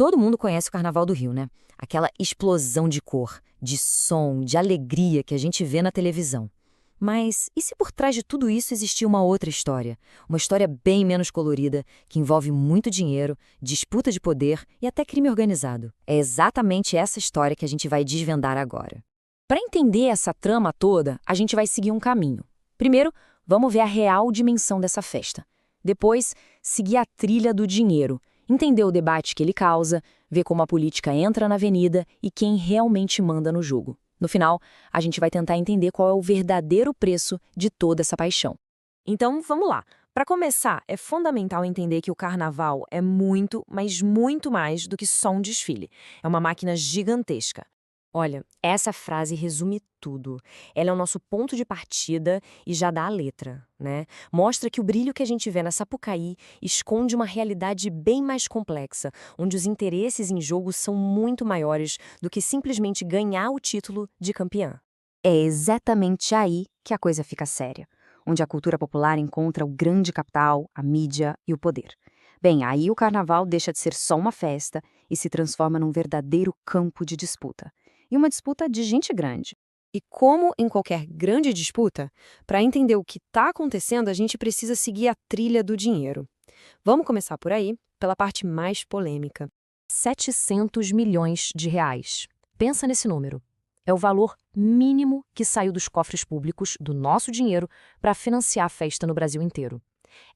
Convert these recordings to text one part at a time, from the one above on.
Todo mundo conhece o Carnaval do Rio, né? Aquela explosão de cor, de som, de alegria que a gente vê na televisão. Mas e se por trás de tudo isso existia uma outra história? Uma história bem menos colorida, que envolve muito dinheiro, disputa de poder e até crime organizado. É exatamente essa história que a gente vai desvendar agora. Para entender essa trama toda, a gente vai seguir um caminho. Primeiro, vamos ver a real dimensão dessa festa. Depois, seguir a trilha do dinheiro, entender o debate que ele causa, ver como a política entra na avenida e quem realmente manda no jogo. No final, a gente vai tentar entender qual é o verdadeiro preço de toda essa paixão. Então, vamos lá. Para começar, é fundamental entender que o carnaval é muito, mas muito mais do que só um desfile. É uma máquina gigantesca. Olha, essa frase resume tudo. Ela é o nosso ponto de partida e já dá a letra, né? Mostra que o brilho que a gente vê na Sapucaí esconde uma realidade bem mais complexa, onde os interesses em jogo são muito maiores do que simplesmente ganhar o título de campeã. É exatamente aí que a coisa fica séria, onde a cultura popular encontra o grande capital, a mídia e o poder. Bem, aí o carnaval deixa de ser só uma festa e se transforma num verdadeiro campo de disputa. E uma disputa de gente grande. E como em qualquer grande disputa, para entender o que está acontecendo, a gente precisa seguir a trilha do dinheiro. Vamos começar por aí, pela parte mais polêmica. 700 milhões de reais. Pensa nesse número. É o valor mínimo que saiu dos cofres públicos, do nosso dinheiro, para financiar a festa no Brasil inteiro.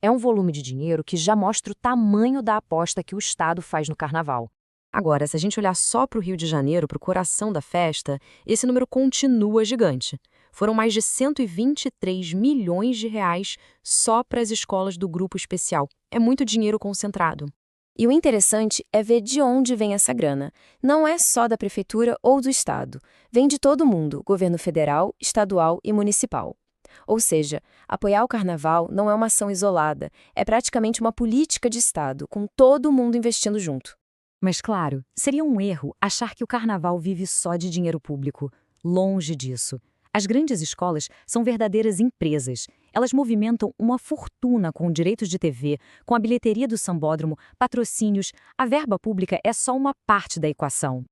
É um volume de dinheiro que já mostra o tamanho da aposta que o Estado faz no carnaval. Agora, se a gente olhar só para o Rio de Janeiro, para o coração da festa, esse número continua gigante. Foram mais de 123 milhões de reais só para as escolas do grupo especial. É muito dinheiro concentrado. E o interessante é ver de onde vem essa grana. Não é só da prefeitura ou do Estado. Vem de todo mundo, governo federal, estadual e municipal. Ou seja, apoiar o carnaval não é uma ação isolada, é praticamente uma política de Estado, com todo mundo investindo junto. Mas claro, seria um erro achar que o carnaval vive só de dinheiro público. Longe disso. As grandes escolas são verdadeiras empresas. Elas movimentam uma fortuna com direitos de TV, com a bilheteria do sambódromo, patrocínios. A verba pública é só uma parte da equação.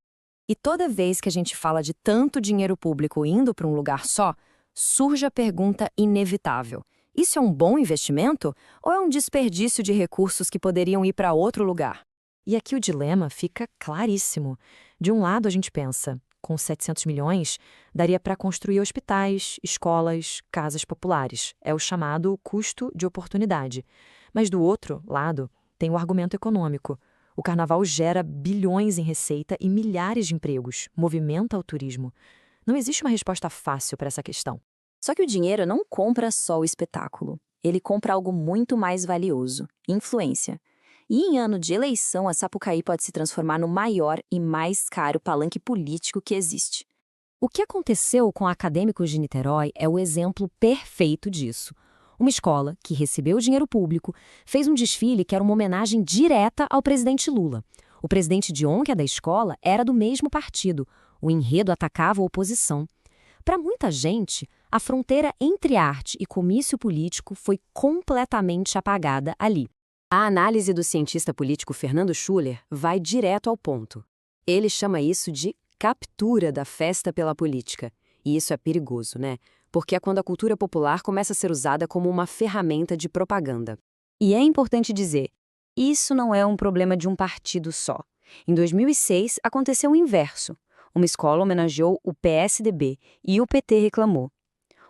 E toda vez que a gente fala de tanto dinheiro público indo para um lugar só, surge a pergunta inevitável. Isso é um bom investimento ou é um desperdício de recursos que poderiam ir para outro lugar? E aqui o dilema fica claríssimo. De um lado, a gente pensa, com 700 milhões, daria para construir hospitais, escolas, casas populares. É o chamado custo de oportunidade. Mas do outro lado, tem o argumento econômico. O carnaval gera bilhões em receita e milhares de empregos, movimenta o turismo. Não existe uma resposta fácil para essa questão. Só que o dinheiro não compra só o espetáculo. Ele compra algo muito mais valioso, influência. E em ano de eleição, a Sapucaí pode se transformar no maior e mais caro palanque político que existe. O que aconteceu com Acadêmicos de Niterói é o exemplo perfeito disso. Uma escola que recebeu dinheiro público fez um desfile que era uma homenagem direta ao presidente Lula. O presidente de honra da escola era do mesmo partido. O enredo atacava a oposição. Para muita gente, a fronteira entre arte e comício político foi completamente apagada ali. A análise do cientista político Fernando Schuller vai direto ao ponto. Ele chama isso de captura da festa pela política. E isso é perigoso, né? Porque é quando a cultura popular começa a ser usada como uma ferramenta de propaganda. E é importante dizer, isso não é um problema de um partido só. Em 2006, aconteceu o inverso. Uma escola homenageou o PSDB e o PT reclamou.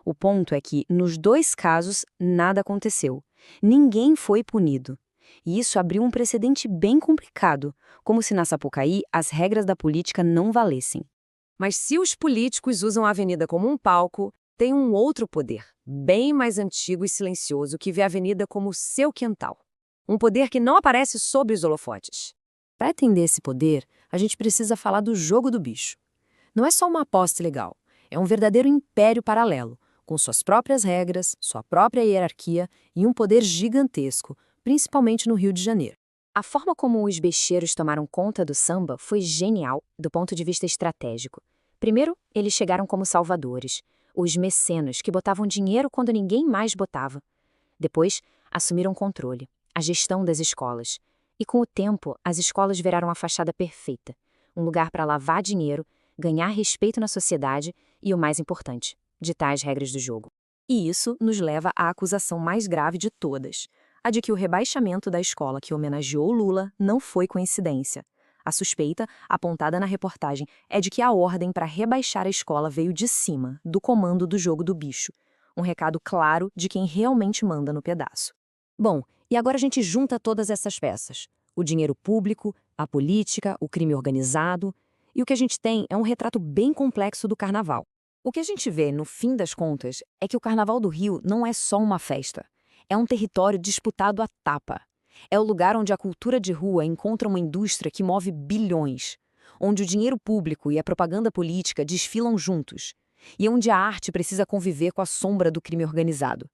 O ponto é que, nos dois casos, nada aconteceu. Ninguém foi punido. E isso abriu um precedente bem complicado, como se na Sapucaí as regras da política não valessem. Mas se os políticos usam a avenida como um palco, tem um outro poder, bem mais antigo e silencioso, que vê a avenida como seu quintal. Um poder que não aparece sob os holofotes. Para entender esse poder, a gente precisa falar do jogo do bicho. Não é só uma aposta ilegal, é um verdadeiro império paralelo, com suas próprias regras, sua própria hierarquia e um poder gigantesco, principalmente no Rio de Janeiro. A forma como os bicheiros tomaram conta do samba foi genial do ponto de vista estratégico. Primeiro, eles chegaram como salvadores, os mecenas que botavam dinheiro quando ninguém mais botava. Depois, assumiram controle, a gestão das escolas. E com o tempo, as escolas viraram a fachada perfeita. Um lugar para lavar dinheiro, ganhar respeito na sociedade e, o mais importante, ditar as regras do jogo. E isso nos leva à acusação mais grave de todas, a de que o rebaixamento da escola que homenageou Lula não foi coincidência. A suspeita, apontada na reportagem, é de que a ordem para rebaixar a escola veio de cima, do comando do jogo do bicho. Um recado claro de quem realmente manda no pedaço. Bom, e agora a gente junta todas essas peças. O dinheiro público, a política, o crime organizado. E o que a gente tem é um retrato bem complexo do carnaval. O que a gente vê, no fim das contas, é que o Carnaval do Rio não é só uma festa. É um território disputado à tapa. É o lugar onde a cultura de rua encontra uma indústria que move bilhões, onde o dinheiro público e a propaganda política desfilam juntos, e onde a arte precisa conviver com a sombra do crime organizado.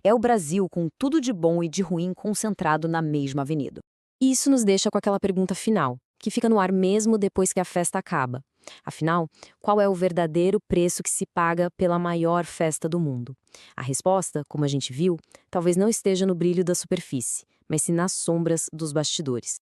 É o Brasil com tudo de bom e de ruim concentrado na mesma avenida. E isso nos deixa com aquela pergunta final, que fica no ar mesmo depois que a festa acaba. Afinal, qual é o verdadeiro preço que se paga pela maior festa do mundo? A resposta, como a gente viu, talvez não esteja no brilho da superfície, mas sim nas sombras dos bastidores.